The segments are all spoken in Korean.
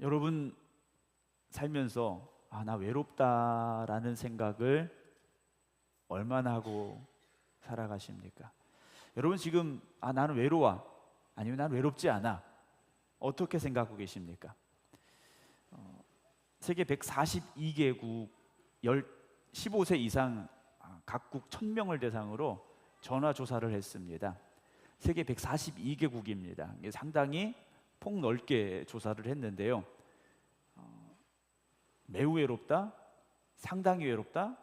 여러분 살면서 나 외롭다라는 생각을 얼마나 하고 살아가십니까? 여러분 지금 나는 외로워 아니면 난 외롭지 않아 어떻게 생각하고 계십니까? 세계 142개국 15세 이상 각국 1000명을 대상으로 전화조사를 했습니다. 세계 142개국입니다. 상당히 폭넓게 조사를 했는데요. 매우 외롭다, 상당히 외롭다,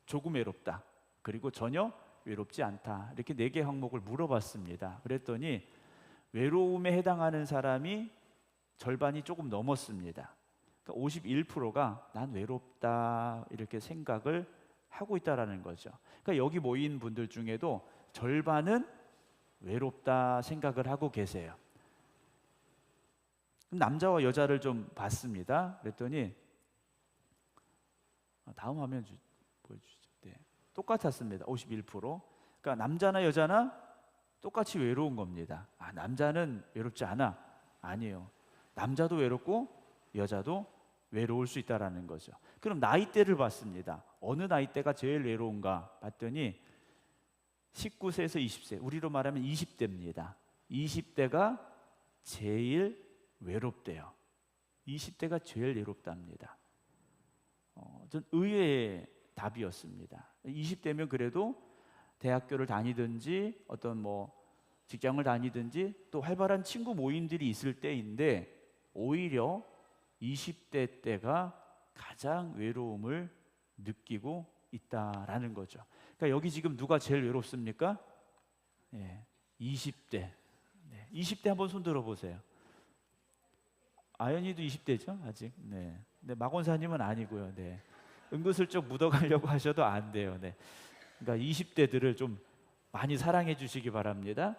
조금 외롭다, 그리고 전혀 외롭지 않다. 이렇게 4개 항목을 물어봤습니다. 그랬더니 외로움에 해당하는 사람이 절반이 조금 넘었습니다. 그러니까 51%가 난 외롭다 이렇게 생각을 하고 있다라는 거죠. 그러니까 여기 모인 분들 중에도 절반은 외롭다 생각을 하고 계세요. 남자와 여자를 좀 봤습니다. 그랬더니 다음 화면 보여주시죠. 네. 똑같았습니다. 51%. 그러니까 남자나 여자나 똑같이 외로운 겁니다. 남자는 외롭지 않아? 아니에요. 남자도 외롭고 여자도 외로울 수 있다라는 거죠. 그럼 나이대를 봤습니다. 어느 나이대가 제일 외로운가 봤더니 19세에서 20세, 우리로 말하면 20대입니다. 20대가 제일 외롭대요. 20대가 제일 외롭답니다. 전 의외의 답이었습니다. 20대면 그래도 대학교를 다니든지 어떤 직장을 다니든지 또 활발한 친구 모임들이 있을 때인데 오히려 20대 때가 가장 외로움을 느끼고 있다라는 거죠. 그러니까 여기 지금 누가 제일 외롭습니까? 20대. 20대 한번 손 들어보세요. 아연이도 20대죠 아직. 네. 마곤사님은 아니고요. 네. 은근슬쩍 묻어가려고 하셔도 안 돼요. 네. 그러니까 20대들을 좀 많이 사랑해 주시기 바랍니다.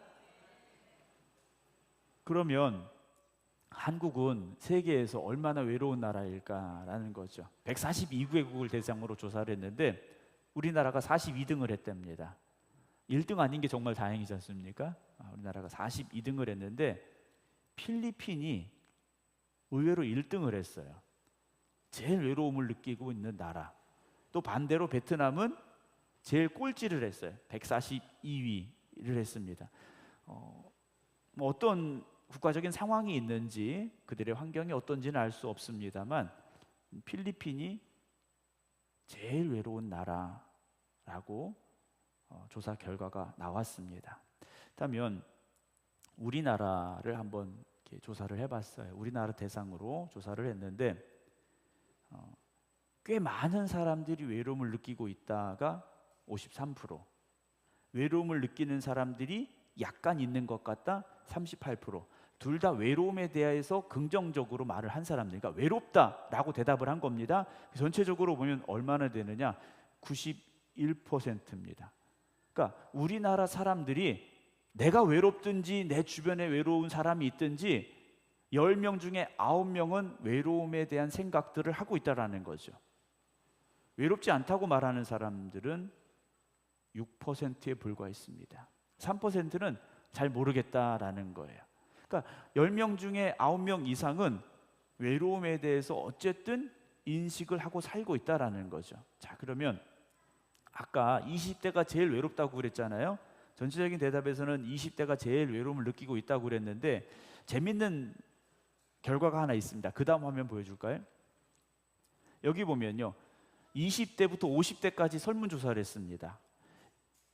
그러면 한국은 세계에서 얼마나 외로운 나라일까라는 거죠. 142개국을 대상으로 조사를 했는데 우리나라가 42등을 했답니다. 1등 아닌 게 정말 다행이지 않습니까? 우리나라가 42등을 했는데 필리핀이 의외로 1등을 했어요. 제일 외로움을 느끼고 있는 나라. 또 반대로 베트남은 제일 꼴찌를 했어요. 142위를 했습니다. 어떤 국가적인 상황이 있는지 그들의 환경이 어떤지는 알 수 없습니다만 필리핀이 제일 외로운 나라라고 조사 결과가 나왔습니다. 그렇다면 우리나라를 한번 이렇게 조사를 해봤어요. 우리나라 대상으로 조사를 했는데 꽤 많은 사람들이 외로움을 느끼고 있다가 53%, 외로움을 느끼는 사람들이 약간 있는 것 같다 38%, 둘 다 외로움에 대해서 긍정적으로 말을 한 사람들, 그러니까 외롭다라고 대답을 한 겁니다. 전체적으로 보면 얼마나 되느냐? 91%입니다. 그러니까 우리나라 사람들이 내가 외롭든지 내 주변에 외로운 사람이 있든지 10명 중에 9명은 외로움에 대한 생각들을 하고 있다는 거죠. 외롭지 않다고 말하는 사람들은 6%에 불과했습니다. 3%는 잘 모르겠다라는 거예요. 그러니까 10명 중에 9명 이상은 외로움에 대해서 어쨌든 인식을 하고 살고 있다라는 거죠. 자, 그러면 아까 20대가 제일 외롭다고 그랬잖아요. 전체적인 대답에서는 20대가 제일 외로움을 느끼고 있다고 그랬는데 재밌는 결과가 하나 있습니다. 그 다음 화면 보여줄까요? 여기 보면요, 20대부터 50대까지 설문조사를 했습니다.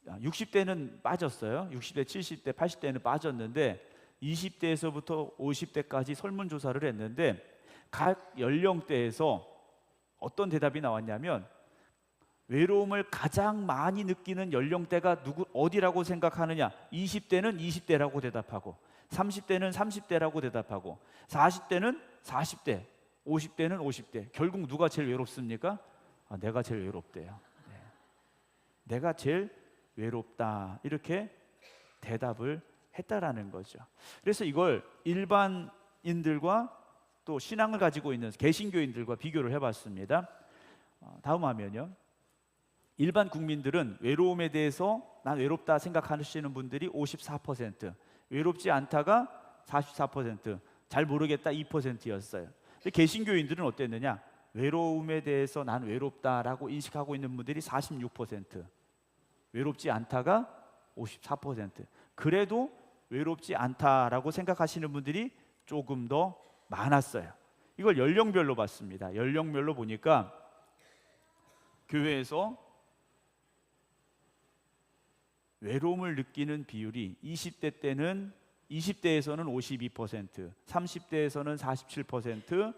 60대는 빠졌어요. 60대, 70대, 80대는 빠졌는데 20대에서부터 50대까지 설문조사를 했는데 각 연령대에서 어떤 대답이 나왔냐면 외로움을 가장 많이 느끼는 연령대가 어디라고 생각하느냐? 20대는 20대라고 대답하고 30대는 30대라고 대답하고 40대는 40대, 50대는 50대. 결국 누가 제일 외롭습니까? 내가 제일 외롭대요. 네. 내가 제일 외롭다 이렇게 대답을 했다라는 거죠. 그래서 이걸 일반인들과 또 신앙을 가지고 있는 개신교인들과 비교를 해봤습니다. 다음 화면요. 일반 국민들은 외로움에 대해서 난 외롭다 생각하시는 분들이 54%, 외롭지 않다가 44%, 잘 모르겠다 2%였어요. 개신교인들은 어땠느냐? 외로움에 대해서 난 외롭다라고 인식하고 있는 분들이 46%, 외롭지 않다가 54%. 그래도 외롭지 않다라고 생각하시는 분들이 조금 더 많았어요. 이걸 연령별로 봤습니다. 연령별로 보니까 교회에서 외로움을 느끼는 비율이 20대 때는 20대에서는 52%, 30대에서는 47%,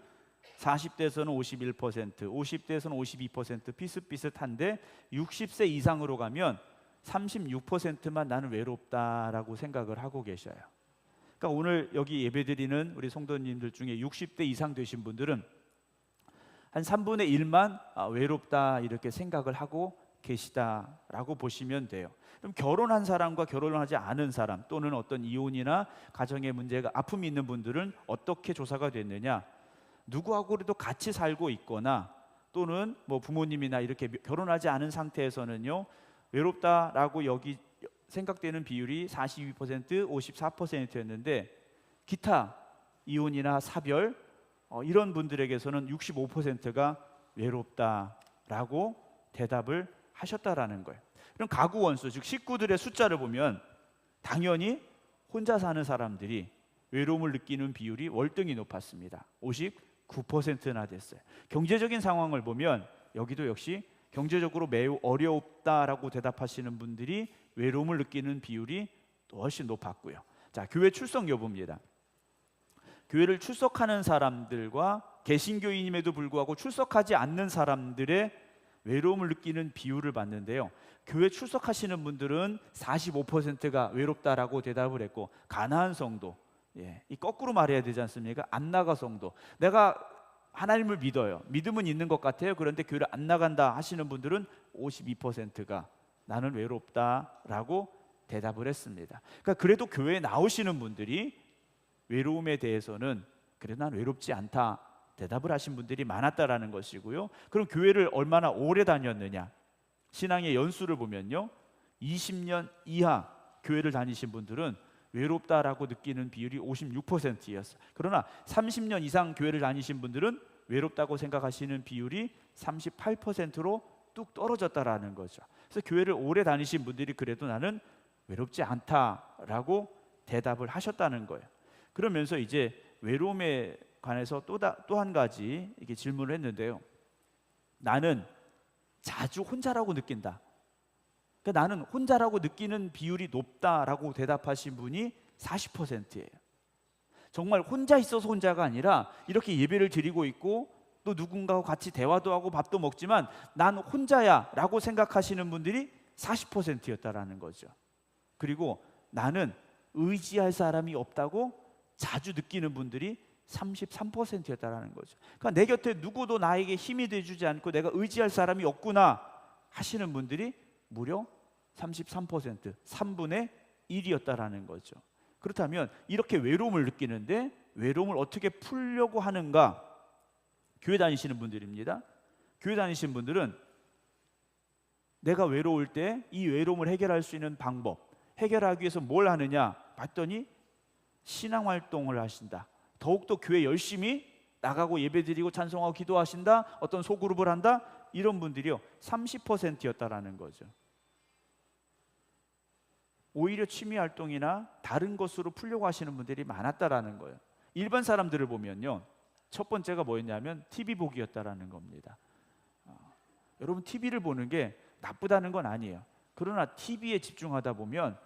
40대에서는 51%, 50대에서는 52% 비슷비슷한데 60세 이상으로 가면 36%만 나는 외롭다라고 생각을 하고 계셔요. 그러니까 오늘 여기 예배드리는 우리 성도님들 중에 60대 이상 되신 분들은 한 3분의 1만 외롭다 이렇게 생각을 하고 계시다라고 보시면 돼요. 그럼 결혼한 사람과 결혼하지 않은 사람 또는 어떤 이혼이나 가정의 문제가 아픔이 있는 분들은 어떻게 조사가 됐느냐? 누구하고도 같이 살고 있거나 또는 뭐 부모님이나 이렇게 결혼하지 않은 상태에서는요, 외롭다라고 여기 생각되는 비율이 42%, 54%였는데 기타 이혼이나 사별 이런 분들에게서는 65%가 외롭다라고 대답을 하셨다라는 거예요. 그럼 가구 원수, 즉 식구들의 숫자를 보면 당연히 혼자 사는 사람들이 외로움을 느끼는 비율이 월등히 높았습니다. 59%나 됐어요. 경제적인 상황을 보면 여기도 역시 경제적으로 매우 어렵다라고 대답하시는 분들이 외로움을 느끼는 비율이 또 훨씬 높았고요. 자, 교회 출석 여부입니다. 교회를 출석하는 사람들과 개신교인임에도 불구하고 출석하지 않는 사람들의 외로움을 느끼는 비율을 봤는데요. 교회 출석하시는 분들은 45%가 외롭다라고 대답을 했고, 가나안 성도, 이 거꾸로 말해야 되지 않습니까? 안 나가 성도, 내가 하나님을 믿어요, 믿음은 있는 것 같아요, 그런데 교회를 안 나간다 하시는 분들은 52%가 나는 외롭다라고 대답을 했습니다. 그러니까 그래도 교회에 나오시는 분들이 외로움에 대해서는 그래 난 외롭지 않다 대답을 하신 분들이 많았다라는 것이고요. 그럼 교회를 얼마나 오래 다녔느냐? 신앙의 연수를 보면요, 20년 이하 교회를 다니신 분들은 외롭다라고 느끼는 비율이 56%였어요. 그러나 30년 이상 교회를 다니신 분들은 외롭다고 생각하시는 비율이 38%로 뚝 떨어졌다라는 거죠. 그래서 교회를 오래 다니신 분들이 그래도 나는 외롭지 않다라고 대답을 하셨다는 거예요. 그러면서 이제 외로움에 관해서 또 한 가지 이렇게 질문을 했는데요. 나는 자주 혼자라고 느낀다. 그러니까 나는 혼자라고 느끼는 비율이 높다라고 대답하신 분이 40%예요. 정말 혼자 있어서 혼자가 아니라 이렇게 예배를 드리고 있고 또 누군가와 같이 대화도 하고 밥도 먹지만 난 혼자야 라고 생각하시는 분들이 40%였다라는 거죠. 그리고 나는 의지할 사람이 없다고 자주 느끼는 분들이 33%였다라는 거죠. 그러니까 내 곁에 누구도 나에게 힘이 돼주지 않고 내가 의지할 사람이 없구나 하시는 분들이 무려 33%, 3분의 1이었다라는 거죠. 그렇다면 이렇게 외로움을 느끼는데 외로움을 어떻게 풀려고 하는가? 교회 다니시는 분들입니다. 교회 다니시는 분들은 내가 외로울 때 이 외로움을 해결할 수 있는 방법, 해결하기 위해서 뭘 하느냐 봤더니 신앙활동을 하신다. 더욱더 교회 열심히 나가고 예배드리고 찬송하고 기도하신다. 어떤 소그룹을 한다. 이런 분들이요 30%였다라는 거죠. 오히려 취미활동이나 다른 것으로 풀려고 하시는 분들이 많았다라는 거예요. 일반 사람들을 보면요, 첫 번째가 뭐였냐면 TV 보기였다라는 겁니다. 여러분, TV를 보는 게 나쁘다는 건 아니에요. 그러나 TV에 집중하다 보면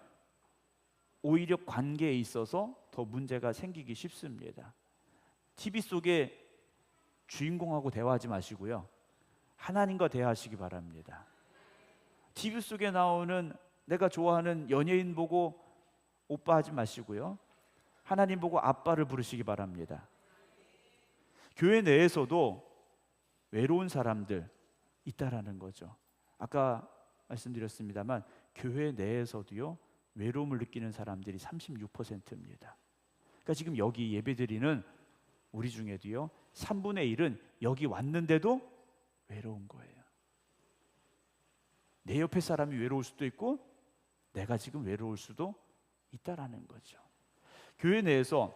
오히려 관계에 있어서 더 문제가 생기기 쉽습니다. TV 속에 주인공하고 대화하지 마시고요, 하나님과 대화하시기 바랍니다. TV 속에 나오는 내가 좋아하는 연예인 보고 오빠 하지 마시고요, 하나님 보고 아빠를 부르시기 바랍니다. 교회 내에서도 외로운 사람들 있다라는 거죠. 아까 말씀드렸습니다만 교회 내에서도요 외로움을 느끼는 사람들이 36%입니다. 그러니까 지금 여기 예배드리는 우리 중에도요 3분의 1은 여기 왔는데도 외로운 거예요. 내 옆에 사람이 외로울 수도 있고 내가 지금 외로울 수도 있다라는 거죠. 교회 내에서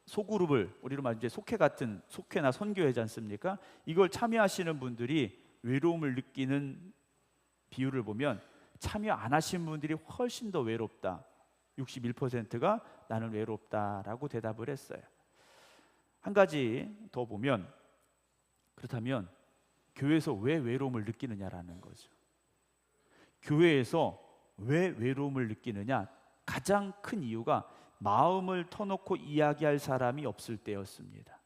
소그룹을 우리로 말하면 이제 속회 같은 속회나 선교회지 않습니까? 이걸 참여하시는 분들이 외로움을 느끼는 비율을 보면 참여 안 하신 분들이 훨씬 더 외롭다. 61%가 나는 외롭다라고 대답을 했어요. 한 가지 더 보면, 그렇다면 교회에서 왜 외로움을 느끼느냐라는 거죠. 교회에서 왜 외로움을 느끼느냐? 가장 큰 이유가 마음을 터놓고 이야기할 사람이 없을 때였습니다.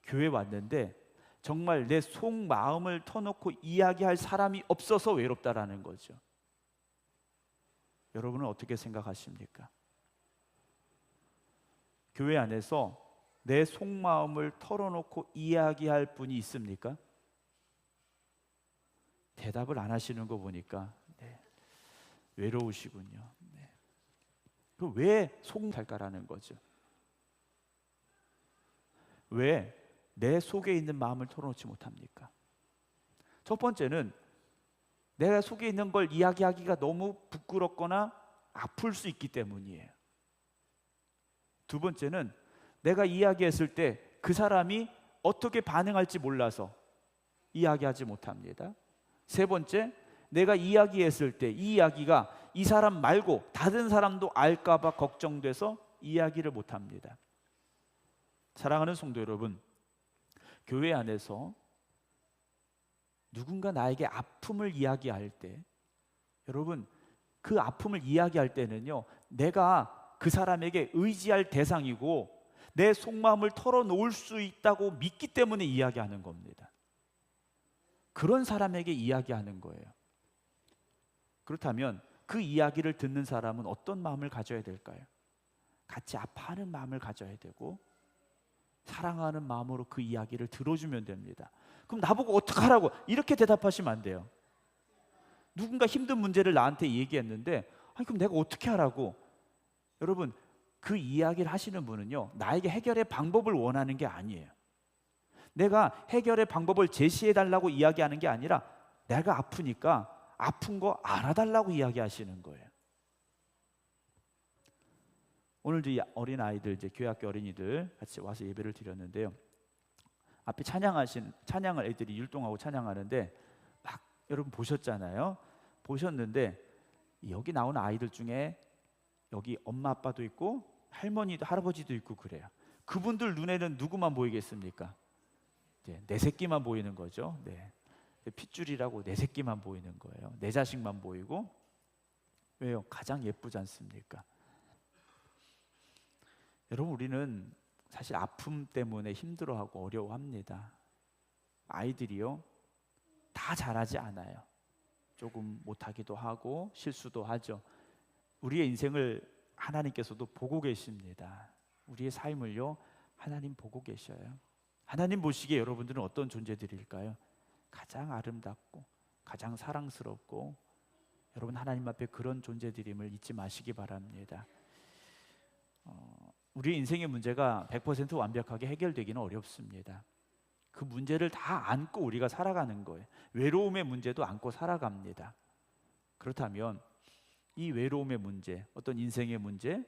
교회 왔는데 정말 내 속마음을 터놓고 이야기할 사람이 없어서 외롭다라는 거죠. 여러분은 어떻게 생각하십니까? 교회 안에서 내 속마음을 털어놓고 이야기할 분이 있습니까? 대답을 안 하시는 거 보니까 외로우시군요. 그럼 왜 속살까라는 거죠? 왜 내 속에 있는 마음을 털어놓지 못합니까? 첫 번째는 내가 속에 있는 걸 이야기하기가 너무 부끄럽거나 아플 수 있기 때문이에요. 두 번째는 내가 이야기했을 때 그 사람이 어떻게 반응할지 몰라서 이야기하지 못합니다. 세 번째, 내가 이야기했을 때 이 이야기가 이 사람 말고 다른 사람도 알까 봐 걱정돼서 이야기를 못합니다. 사랑하는 성도 여러분, 교회 안에서 누군가 나에게 아픔을 이야기할 때, 여러분 그 아픔을 이야기할 때는요, 내가 그 사람에게 의지할 대상이고 내 속마음을 털어놓을 수 있다고 믿기 때문에 이야기하는 겁니다. 그런 사람에게 이야기하는 거예요. 그렇다면 그 이야기를 듣는 사람은 어떤 마음을 가져야 될까요? 같이 아파하는 마음을 가져야 되고 사랑하는 마음으로 그 이야기를 들어주면 됩니다. 그럼 나보고 어떡하라고 이렇게 대답하시면 안 돼요. 누군가 힘든 문제를 나한테 얘기했는데 아니 그럼 내가 어떻게 하라고? 여러분 그 이야기를 하시는 분은요, 나에게 해결의 방법을 원하는 게 아니에요. 내가 해결의 방법을 제시해 달라고 이야기하는 게 아니라 내가 아프니까 아픈 거 알아달라고 이야기하시는 거예요. 오늘도 이 어린 아이들, 이제 교회학교 어린이들 같이 와서 예배를 드렸는데요. 앞에 찬양을 애들이 율동하고 찬양하는데 막 여러분 보셨잖아요. 보셨는데 여기 나오는 아이들 중에 여기 엄마 아빠도 있고 할머니도 할아버지도 있고 그래요. 그분들 눈에는 누구만 보이겠습니까? 내 새끼만 보이는 거죠. 네. 핏줄이라고 내 새끼만 보이는 거예요. 내 자식만 보이고. 왜요? 가장 예쁘지 않습니까? 여러분 우리는 사실 아픔 때문에 힘들어하고 어려워합니다. 아이들이요 다 잘하지 않아요. 조금 못하기도 하고 실수도 하죠. 우리의 인생을 하나님께서도 보고 계십니다. 우리의 삶을요 하나님 보고 계셔요. 하나님 보시기에 여러분들은 어떤 존재들일까요? 가장 아름답고 가장 사랑스럽고 여러분 하나님 앞에 그런 존재들임을 잊지 마시기 바랍니다. 우리 인생의 문제가 100% 완벽하게 해결되기는 어렵습니다. 그 문제를 다 안고 우리가 살아가는 거예요. 외로움의 문제도 안고 살아갑니다. 그렇다면 이 외로움의 문제, 어떤 인생의 문제,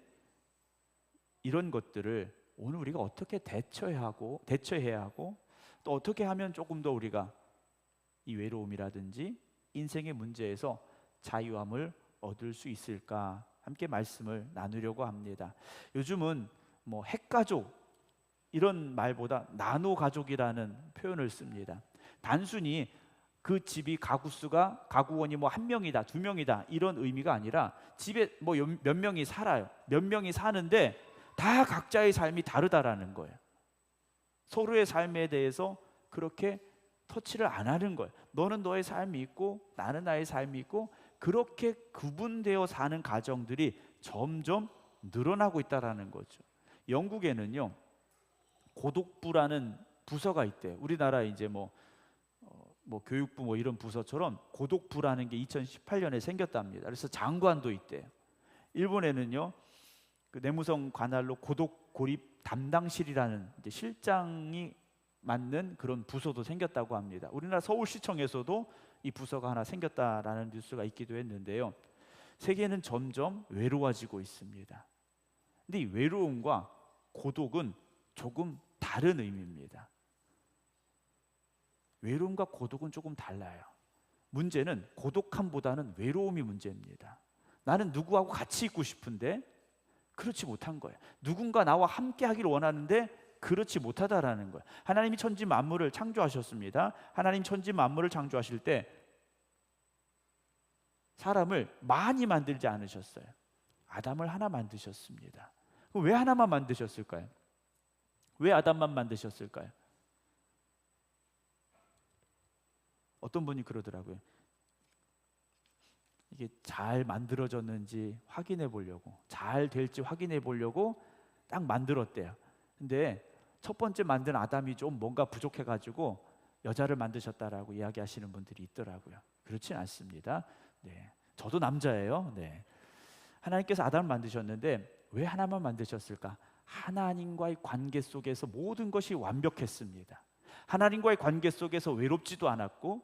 이런 것들을 오늘 우리가 어떻게 대처해야 하고 또 어떻게 하면 조금 더 우리가 이 외로움이라든지 인생의 문제에서 자유함을 얻을 수 있을까 함께 말씀을 나누려고 합니다. 요즘은 뭐 핵가족 이런 말보다 나노가족이라는 표현을 씁니다. 단순히 그 집이 가구원이 뭐 한 명이다, 두 명이다 이런 의미가 아니라 집에 뭐 몇 명이 살아요. 몇 명이 사는데 다 각자의 삶이 다르다라는 거예요. 서로의 삶에 대해서 그렇게 터치를 안 하는 거예요. 너는 너의 삶이 있고 나는 나의 삶이 있고 그렇게 구분되어 사는 가정들이 점점 늘어나고 있다라는 거죠. 영국에는요 고독부라는 부서가 있대요. 우리나라 이제 뭐 교육부 뭐 이런 부서처럼 고독부라는 게 2018년에 생겼답니다. 그래서 장관도 있대요. 일본에는요 그 내무성 관할로 고독 고립 담당실이라는 이제 실장이 맡는 그런 부서도 생겼다고 합니다. 우리나라 서울시청에서도 이 부서가 하나 생겼다라는 뉴스가 있기도 했는데요. 세계는 점점 외로워지고 있습니다. 근데 이 외로움과 고독은 조금 다른 의미입니다. 외로움과 고독은 조금 달라요. 문제는 고독함보다는 외로움이 문제입니다. 나는 누구하고 같이 있고 싶은데 그렇지 못한 거예요. 누군가 나와 함께 하기를 원하는데 그렇지 못하다라는 거예요. 하나님이 천지 만물을 창조하셨습니다. 하나님 천지 만물을 창조하실 때 사람을 많이 만들지 않으셨어요. 아담을 하나 만드셨습니다. 왜 하나만 만드셨을까요? 왜 아담만 만드셨을까요? 어떤 분이 그러더라고요. 이게 잘 만들어졌는지 확인해 보려고, 잘 될지 확인해 보려고 딱 만들었대요. 근데 첫 번째 만든 아담이 좀 뭔가 부족해가지고 여자를 만드셨다라고 이야기하시는 분들이 있더라고요. 그렇진 않습니다. 네, 저도 남자예요. 네, 하나님께서 아담을 만드셨는데 왜 하나만 만드셨을까? 하나님과의 관계 속에서 모든 것이 완벽했습니다. 하나님과의 관계 속에서 외롭지도 않았고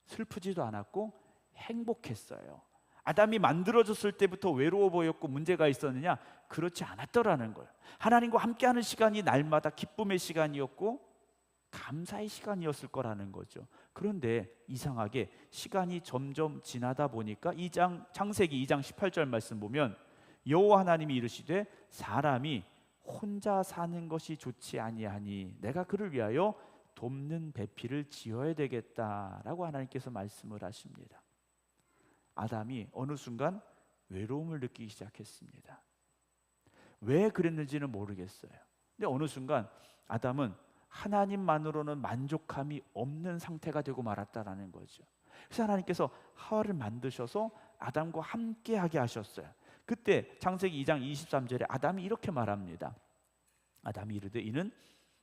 슬프지도 않았고 행복했어요. 아담이 만들어졌을 때부터 외로워 보였고 문제가 있었느냐? 그렇지 않았더라는 거예요. 하나님과 함께하는 시간이 날마다 기쁨의 시간이었고 감사의 시간이었을 거라는 거죠. 그런데 이상하게 시간이 점점 지나다 보니까 창세기 2장 18절 말씀 보면 여호와 하나님이 이르시되 사람이 혼자 사는 것이 좋지 아니하니 내가 그를 위하여 돕는 배필을 지어야 되겠다라고 하나님께서 말씀을 하십니다. 아담이 어느 순간 외로움을 느끼기 시작했습니다. 왜 그랬는지는 모르겠어요. 근데 어느 순간 아담은 하나님만으로는 만족함이 없는 상태가 되고 말았다라는 거죠. 그래서 하나님께서 하와를 만드셔서 아담과 함께하게 하셨어요. 그때 창세기 2장 23절에 아담이 이렇게 말합니다. 아담이 이르되 이는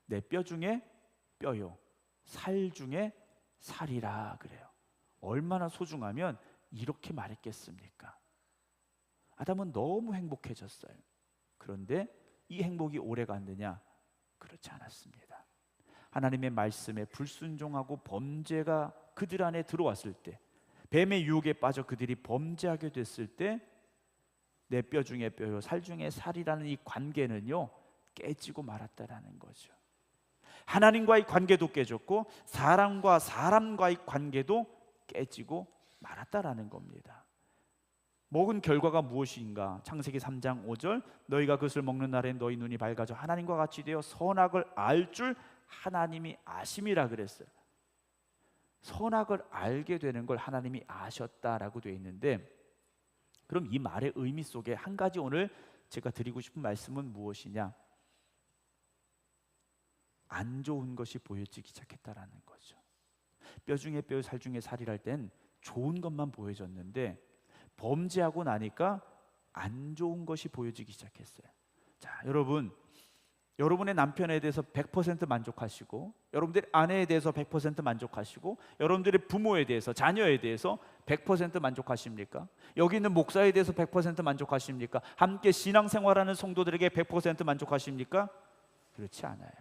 내 뼈 중에 뼈요 살 중에 살이라 그래요. 얼마나 소중하면 이렇게 말했겠습니까? 아담은 너무 행복해졌어요. 그런데 이 행복이 오래 갔느냐? 그렇지 않았습니다. 하나님의 말씀에 불순종하고 범죄가 그들 안에 들어왔을 때, 뱀의 유혹에 빠져 그들이 범죄하게 됐을 때 내 뼈 중에 뼈요 살 중에 살이라는 이 관계는요 깨지고 말았다라는 거죠. 하나님과의 관계도 깨졌고 사람과 사람과의 관계도 깨지고 말았다라는 겁니다. 먹은 결과가 무엇인가? 창세기 3장 5절 너희가 그것을 먹는 날에 너희 눈이 밝아져 하나님과 같이 되어 선악을 알 줄 하나님이 아심이라 그랬어요. 선악을 알게 되는 걸 하나님이 아셨다라고 되어 있는데, 그럼 이 말의 의미 속에 한 가지 오늘 제가 드리고 싶은 말씀은 무엇이냐? 안 좋은 것이 보여지기 시작했다라는 거죠. 뼈 중에 뼈 살 중에 살이랄 땐 좋은 것만 보여졌는데 범죄하고 나니까 안 좋은 것이 보여지기 시작했어요. 자, 여러분의 남편에 대해서 100% 만족하시고 여러분들의 아내에 대해서 100% 만족하시고 여러분들의 부모에 대해서 자녀에 대해서 100% 만족하십니까? 여기 있는 목사에 대해서 100% 만족하십니까? 함께 신앙생활하는 성도들에게 100% 만족하십니까? 그렇지 않아요.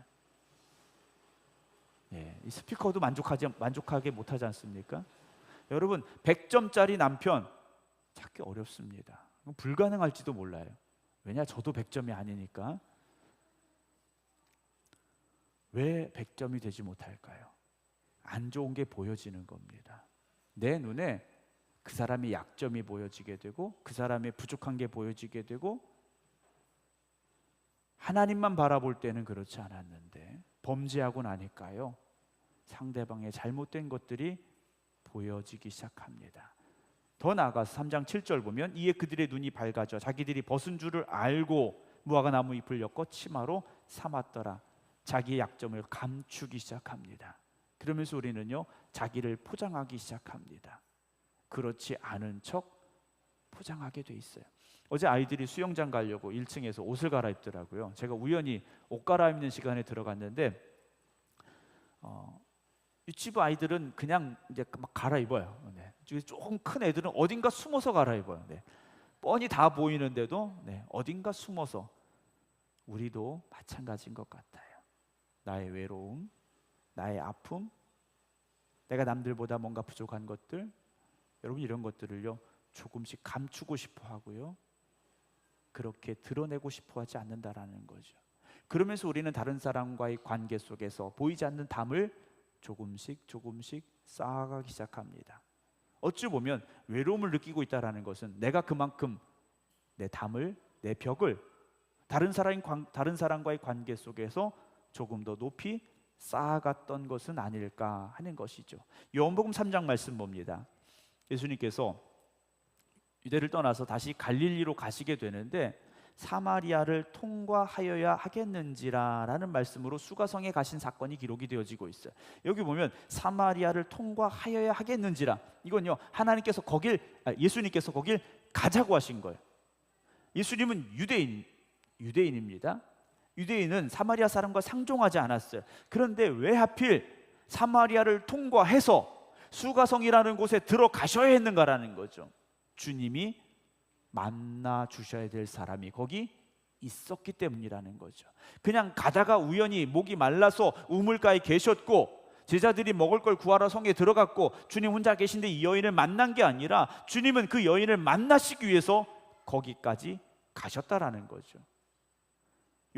네, 이 스피커도 만족하게 못하지 않습니까? 여러분 100점짜리 남편 찾기 어렵습니다. 불가능할지도 몰라요. 왜냐? 저도 100점이 아니니까. 왜 100점이 되지 못할까요? 안 좋은 게 보여지는 겁니다. 내 눈에 그 사람의 약점이 보여지게 되고 그 사람의 부족한 게 보여지게 되고 하나님만 바라볼 때는 그렇지 않았는데 범죄하고 나니까요 상대방의 잘못된 것들이 보여지기 시작합니다. 더 나아가서 3장 7절 보면 이에 그들의 눈이 밝아져 자기들이 벗은 줄을 알고 무화과 나무 잎을 엮어 치마로 삼았더라. 자기의 약점을 감추기 시작합니다. 그러면서 우리는요 자기를 포장하기 시작합니다. 그렇지 않은 척 포장하게 돼 있어요. 어제 아이들이 수영장 가려고 1층에서 옷을 갈아입더라고요. 제가 우연히 옷 갈아입는 시간에 들어갔는데 유치부 아이들은 그냥 이제 막 갈아입어요. 네. 조금 큰 애들은 어딘가 숨어서 갈아입어요. 네. 뻔히 다 보이는데도 어딘가 숨어서. 우리도 마찬가지인 것 같아요. 나의 외로움, 나의 아픔, 내가 남들보다 뭔가 부족한 것들, 여러분 이런 것들을요 조금씩 감추고 싶어 하고요 그렇게 드러내고 싶어 하지 않는다라는 거죠. 그러면서 우리는 다른 사람과의 관계 속에서 보이지 않는 담을 조금씩 쌓아가기 시작합니다. 어찌 보면 외로움을 느끼고 있다는 것은 내가 그만큼 내 담을, 내 벽을 다른 사람과의 관계 속에서 조금 더 높이 쌓아갔던 것은 아닐까 하는 것이죠. 요한복음 3장 말씀 봅니다. 예수님께서 유대를 떠나서 다시 갈릴리로 가시게 되는데 사마리아를 통과하여야 하겠는지라라는 말씀으로 수가성에 가신 사건이 기록이 되어지고 있어요. 여기 보면 사마리아를 통과하여야 하겠는지라, 이건요 예수님께서 거길 가자고 하신 거예요. 예수님은 유대인입니다. 유대인은 사마리아 사람과 상종하지 않았어요. 그런데 왜 하필 사마리아를 통과해서 수가성이라는 곳에 들어가셔야 했는가라는 거죠. 주님이 만나 주셔야 될 사람이 거기 있었기 때문이라는 거죠. 그냥 가다가 우연히 목이 말라서 우물가에 계셨고 제자들이 먹을 걸 구하러 성에 들어갔고 주님 혼자 계신데 이 여인을 만난 게 아니라 주님은 그 여인을 만나시기 위해서 거기까지 가셨다라는 거죠.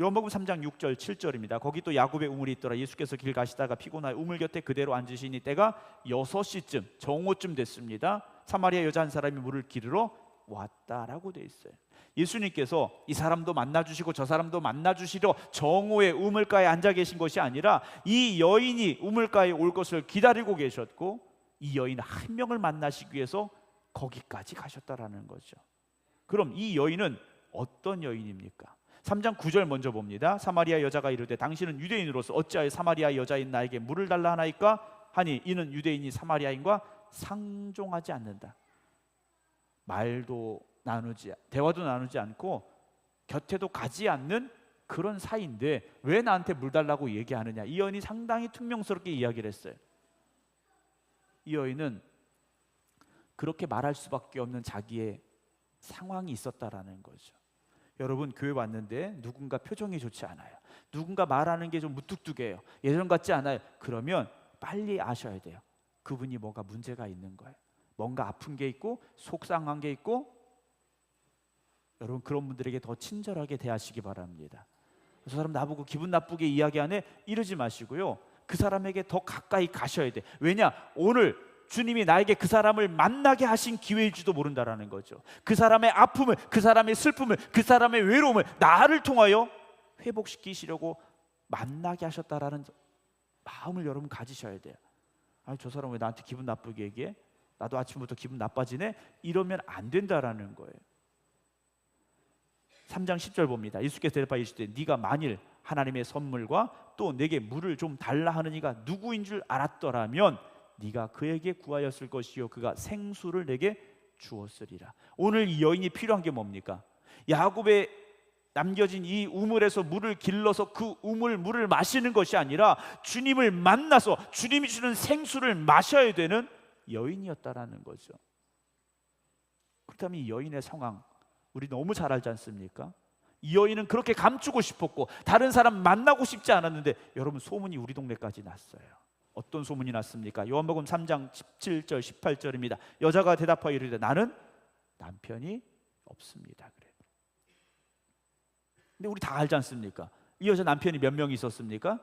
요한복음 3장 6절 7절입니다. 거기 또 야곱의 우물이 있더라. 예수께서 길 가시다가 피곤하여 우물 곁에 그대로 앉으시니 때가 6시쯤 정오쯤 됐습니다. 사마리아 여자 한 사람이 물을 기르러 왔다라고 돼 있어요. 예수님께서 이 사람도 만나주시고 저 사람도 만나주시려 정오에 우물가에 앉아 계신 것이 아니라 이 여인이 우물가에 올 것을 기다리고 계셨고 이 여인 한 명을 만나시기 위해서 거기까지 가셨다라는 거죠. 그럼 이 여인은 어떤 여인입니까? 3장 9절 먼저 봅니다. 사마리아 여자가 이르되 당신은 유대인으로서 어찌하여 사마리아 여자인 나에게 물을 달라 하나이까 하니 이는 유대인이 사마리아인과 상종하지 않는다. 대화도 나누지 않고 곁에도 가지 않는 그런 사이인데 왜 나한테 물 달라고 얘기하느냐. 이 여인이 상당히 퉁명스럽게 이야기를 했어요. 이 여인은 그렇게 말할 수밖에 없는 자기의 상황이 있었다라는 거죠. 여러분 교회 왔는데 누군가 표정이 좋지 않아요. 누군가 말하는 게 좀 무뚝뚝해요. 예전 같지 않아요. 그러면 빨리 아셔야 돼요. 그분이 뭐가 문제가 있는 거예요. 뭔가 아픈 게 있고 속상한 게 있고, 여러분 그런 분들에게 더 친절하게 대하시기 바랍니다. 저 사람 나보고 기분 나쁘게 이야기하네 이러지 마시고요. 그 사람에게 더 가까이 가셔야 돼. 왜냐? 오늘 주님이 나에게 그 사람을 만나게 하신 기회일지도 모른다라는 거죠. 그 사람의 아픔을, 그 사람의 슬픔을, 그 사람의 외로움을 나를 통하여 회복시키시려고 만나게 하셨다라는 마음을 여러분 가지셔야 돼요. 저 사람 왜 나한테 기분 나쁘게 얘기해? 나도 아침부터 기분 나빠지네? 이러면 안 된다라는 거예요. 3장 10절 봅니다. 예수께서 대답하여 이르시되 네가 만일 하나님의 선물과 또 내게 물을 좀 달라 하는 이가 누구인 줄 알았더라면 네가 그에게 구하였을 것이요 그가 생수를 내게 주었으리라. 오늘 이 여인이 필요한 게 뭡니까? 야곱의 남겨진 이 우물에서 물을 길러서 그 우물 물을 마시는 것이 아니라 주님을 만나서 주님이 주는 생수를 마셔야 되는 여인이었다라는 거죠. 그렇다면 이 여인의 상황 우리 너무 잘 알지 않습니까? 이 여인은 그렇게 감추고 싶었고 다른 사람 만나고 싶지 않았는데 여러분 소문이 우리 동네까지 났어요. 어떤 소문이 났습니까? 요한복음 3장 17절 18절입니다. 여자가 대답하여 이르되 나는 남편이 없습니다. 그래. 근데 우리 다 알지 않습니까? 이 여자 남편이 몇 명 있었습니까?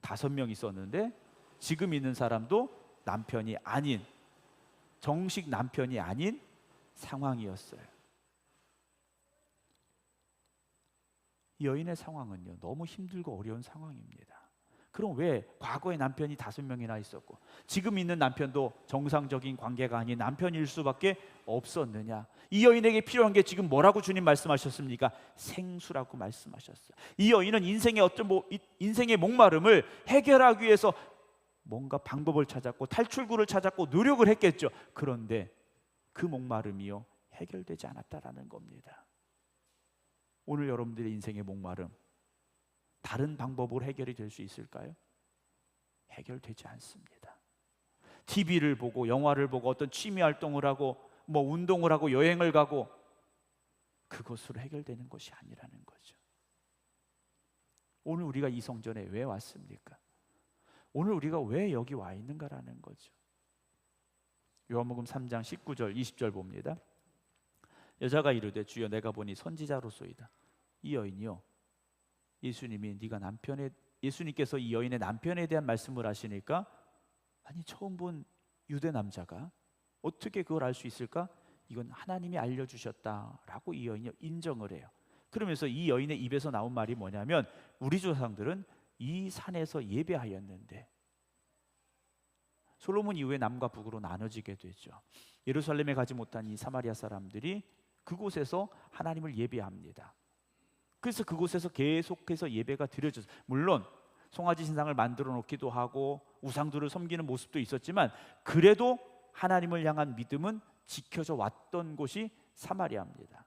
5명 있었는데 지금 있는 사람도 남편이 아닌, 정식 남편이 아닌 상황이었어요. 이 여인의 상황은요 너무 힘들고 어려운 상황입니다. 그럼 왜 과거에 남편이 5명이나 있었고 지금 있는 남편도 정상적인 관계가 아닌 남편일 수밖에 없었느냐? 이 여인에게 필요한 게 지금 뭐라고 주님 말씀하셨습니까? 생수라고 말씀하셨어요. 이 여인은 인생의 목마름을 해결하기 위해서 뭔가 방법을 찾았고 탈출구를 찾았고 노력을 했겠죠. 그런데 그 목마름이요 해결되지 않았다라는 겁니다. 오늘 여러분들의 인생의 목마름 다른 방법으로 해결이 될 수 있을까요? 해결되지 않습니다. TV를 보고 영화를 보고 어떤 취미 활동을 하고 운동을 하고 여행을 가고 그것으로 해결되는 것이 아니라는 거죠. 오늘 우리가 이 성전에 왜 왔습니까? 오늘 우리가 왜 여기 와 있는가라는 거죠. 요한복음 3장 19절 20절 봅니다. 여자가 이르되 주여 내가 보니 선지자로소이다. 이 여인이요 예수님께서 이 여인의 남편에 대한 말씀을 하시니까, 아니 처음 본 유대 남자가 어떻게 그걸 알 수 있을까? 이건 하나님이 알려주셨다라고 이 여인이 인정을 해요. 그러면서 이 여인의 입에서 나온 말이 뭐냐면, 우리 조상들은 이 산에서 예배하였는데. 솔로몬 이후에 남과 북으로 나눠지게 되죠. 예루살렘에 가지 못한 이 사마리아 사람들이 그곳에서 하나님을 예배합니다. 그래서 그곳에서 계속해서 예배가 드려져서, 물론 송아지 신상을 만들어 놓기도 하고 우상들을 섬기는 모습도 있었지만, 그래도 하나님을 향한 믿음은 지켜져 왔던 곳이 사마리아입니다.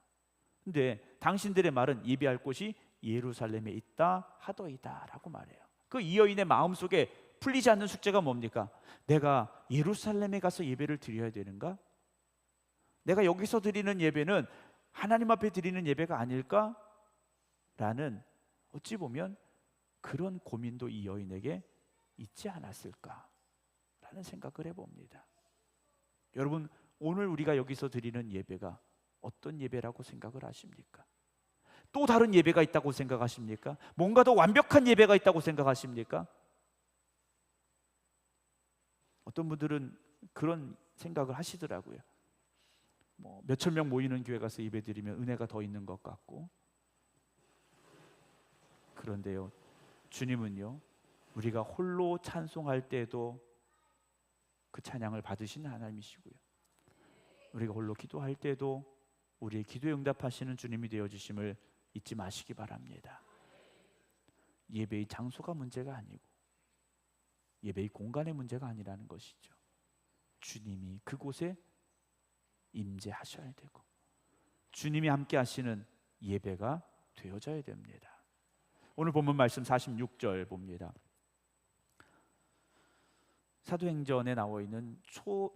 근데 당신들의 말은 예배할 곳이 예루살렘에 있다 하더이다 라고 말해요. 그 이 여인의 마음속에 풀리지 않는 숙제가 뭡니까? 내가 예루살렘에 가서 예배를 드려야 되는가? 내가 여기서 드리는 예배는 하나님 앞에 드리는 예배가 아닐까? 라는, 어찌 보면 그런 고민도 이 여인에게 있지 않았을까? 라는 생각을 해봅니다. 여러분, 오늘 우리가 여기서 드리는 예배가 어떤 예배라고 생각을 하십니까? 또 다른 예배가 있다고 생각하십니까? 뭔가 더 완벽한 예배가 있다고 생각하십니까? 어떤 분들은 그런 생각을 하시더라고요. 몇천 명 모이는 교회 가서 예배 드리면 은혜가 더 있는 것 같고. 그런데요, 주님은요, 우리가 홀로 찬송할 때도 그 찬양을 받으시는 하나님이시고요, 우리가 홀로 기도할 때도 우리의 기도에 응답하시는 주님이 되어주심을 잊지 마시기 바랍니다. 예배의 장소가 문제가 아니고 예배의 공간의 문제가 아니라는 것이죠. 주님이 그곳에 임재하셔야 되고 주님이 함께 하시는 예배가 되어져야 됩니다. 오늘 본문 말씀 46절 봅니다. 사도행전에 나와 있는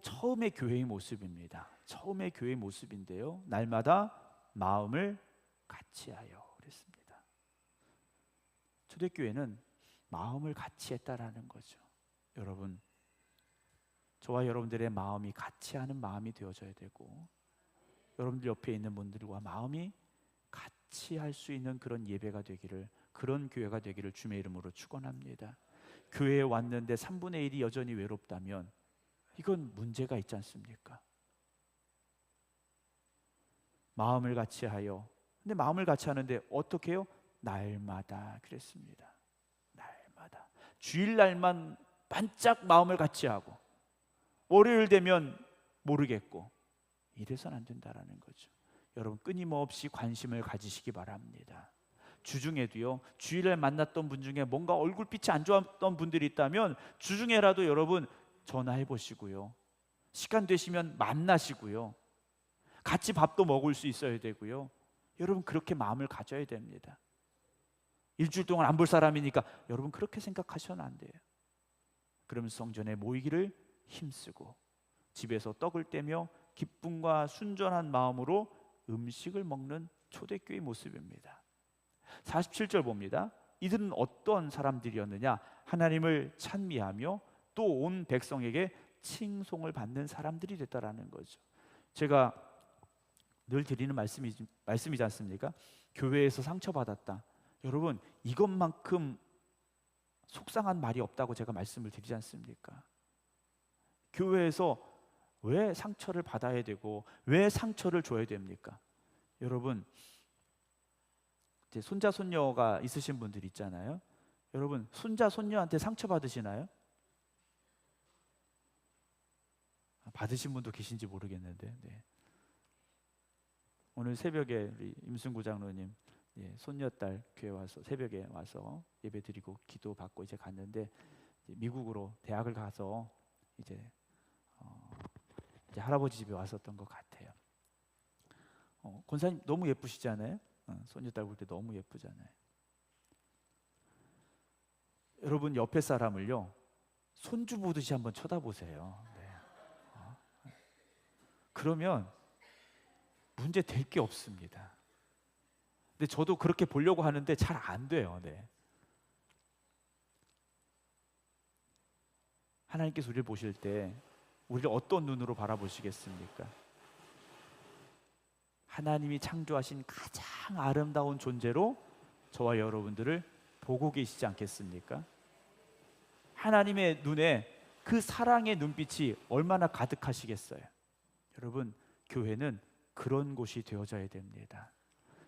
처음의 교회의 모습입니다. 처음의 교회의 모습인데요, 날마다 마음을 같이하여 그랬습니다. 초대교회는 마음을 같이 했다라는 거죠. 여러분, 저와 여러분들의 마음이 같이하는 마음이 되어져야 되고, 여러분들 옆에 있는 분들과 마음이 같이 할 수 있는 그런 예배가 되기를, 그런 교회가 되기를 주님의 이름으로 축원합니다. 교회에 왔는데 3분의 1이 여전히 외롭다면 이건 문제가 있지 않습니까? 마음을 같이 하여. 근데 마음을 같이 하는데 어떻게 해요? 날마다 그랬습니다. 날마다. 주일날만 반짝 마음을 같이 하고 월요일 되면 모르겠고, 이래서는 안 된다라는 거죠. 여러분, 끊임없이 관심을 가지시기 바랍니다. 주중에도요, 주일에 만났던 분 중에 뭔가 얼굴빛이 안 좋았던 분들이 있다면 주중에라도 여러분 전화해 보시고요, 시간 되시면 만나시고요, 같이 밥도 먹을 수 있어야 되고요. 여러분, 그렇게 마음을 가져야 됩니다. 일주일 동안 안 볼 사람이니까 여러분 그렇게 생각하셔는 안 돼요. 그러면서 성전에 모이기를 힘쓰고 집에서 떡을 떼며 기쁨과 순전한 마음으로 음식을 먹는 초대교회의 모습입니다. 47절 봅니다. 이들은 어떤 사람들이었느냐? 하나님을 찬미하며 또 온 백성에게 칭송을 받는 사람들이 됐다라는 거죠. 제가 늘 드리는 말씀이지 않습니까? 교회에서 상처받았다. 여러분, 이것만큼 속상한 말이 없다고 제가 말씀을 드리지 않습니까? 교회에서 왜 상처를 받아야 되고 왜 상처를 줘야 됩니까? 여러분, 이제 손자 손녀가 있으신 분들 있잖아요. 여러분, 손자 손녀한테 상처 받으시나요? 받으신 분도 계신지 모르겠는데, 네. 오늘 새벽에 우리 임순구 장로님, 손녀딸 교회 와서 새벽에 와서 예배 드리고 기도 받고 이제 갔는데, 미국으로 대학을 가서 이제 할아버지 집에 왔었던 것 같아요. 권사님 너무 예쁘시잖아요. 손녀딸 볼 때 너무 예쁘잖아요. 여러분, 옆에 사람을요 손주 보듯이 한번 쳐다보세요. 네. 그러면 문제 될 게 없습니다. 근데 저도 그렇게 보려고 하는데 잘 안 돼요. 네. 하나님께서 우리를 보실 때 우리를 어떤 눈으로 바라보시겠습니까? 하나님이 창조하신 가장 아름다운 존재로 저와 여러분들을 보고 계시지 않겠습니까? 하나님의 눈에 그 사랑의 눈빛이 얼마나 가득하시겠어요? 여러분, 교회는 그런 곳이 되어져야 됩니다.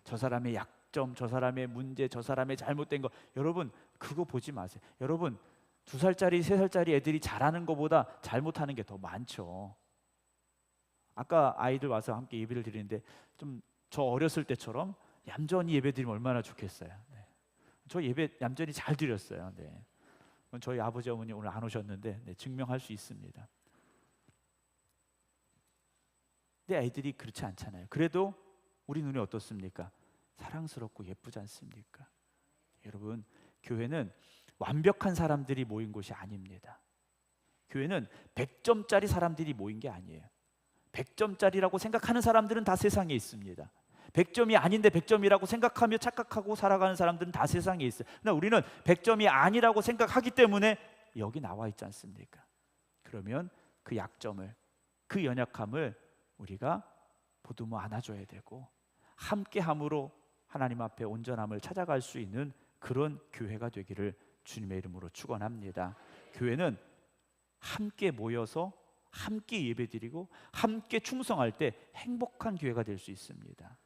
저 사람의 약점, 저 사람의 문제, 저 사람의 잘못된 거, 여러분 그거 보지 마세요. 여러분 2살짜리, 3살짜리 애들이 잘하는 것보다 잘못하는 게 더 많죠. 아까 아이들 와서 함께 예배를 드리는데 좀 저 어렸을 때처럼 얌전히 예배 드리면 얼마나 좋겠어요. 네. 저 예배 얌전히 잘 드렸어요. 네. 저희 아버지 어머니 오늘 안 오셨는데 네, 증명할 수 있습니다. 근데 아이들이 그렇지 않잖아요. 그래도 우리 눈이 어떻습니까? 사랑스럽고 예쁘지 않습니까? 여러분, 교회는 완벽한 사람들이 모인 곳이 아닙니다. 교회는 100점짜리 사람들이 모인 게 아니에요. 100점짜리라고 생각하는 사람들은 다 세상에 있습니다. 100점이 아닌데 100점이라고 생각하며 착각하고 살아가는 사람들은 다 세상에 있어요. 그러나 우리는 100점이 아니라고 생각하기 때문에 여기 나와 있지 않습니까? 그러면 그 약점을, 그 연약함을 우리가 보듬어 안아줘야 되고 함께함으로 하나님 앞에 온전함을 찾아갈 수 있는 그런 교회가 되기를 주님의 이름으로 축원합니다. 교회는 함께 모여서 함께 예배드리고 함께 충성할 때 행복한 교회가 될 수 있습니다.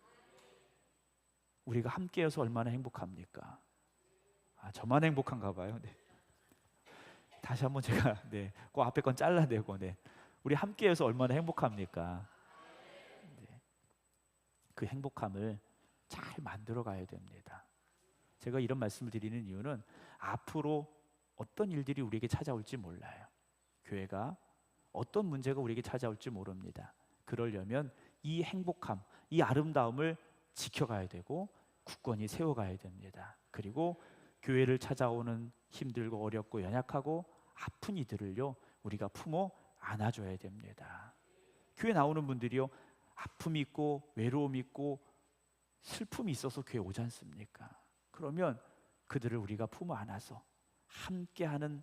우리가 함께여서 얼마나 행복합니까? 저만 행복한가 봐요. 네. 다시 한번 제가 그 앞에 건 잘라내고 우리 함께여서 얼마나 행복합니까? 그 행복함을 잘 만들어 가야 됩니다. 제가 이런 말씀을 드리는 이유는 앞으로 어떤 일들이 우리에게 찾아올지 몰라요. 교회가 어떤 문제가 우리에게 찾아올지 모릅니다. 그러려면 이 행복함, 이 아름다움을 지켜가야 되고 굳건히 세워가야 됩니다. 그리고 교회를 찾아오는 힘들고 어렵고 연약하고 아픈 이들을요 우리가 품어 안아줘야 됩니다. 교회 나오는 분들이요 아픔이 있고 외로움이 있고 슬픔이 있어서 교회 오지 않습니까? 그러면 그들을 우리가 품어 안아서 함께하는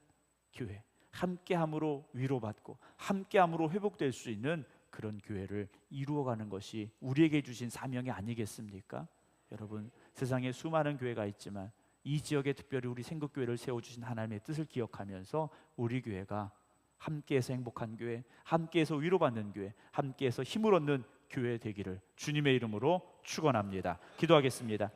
교회, 함께함으로 위로받고 함께함으로 회복될 수 있는 그런 교회를 이루어가는 것이 우리에게 주신 사명이 아니겠습니까? 여러분, 세상에 수많은 교회가 있지만 이 지역에 특별히 우리 생극교회를 세워주신 하나님의 뜻을 기억하면서 우리 교회가 함께해서 행복한 교회, 함께해서 위로받는 교회, 함께해서 힘을 얻는 교회 되기를 주님의 이름으로 축원합니다. 기도하겠습니다.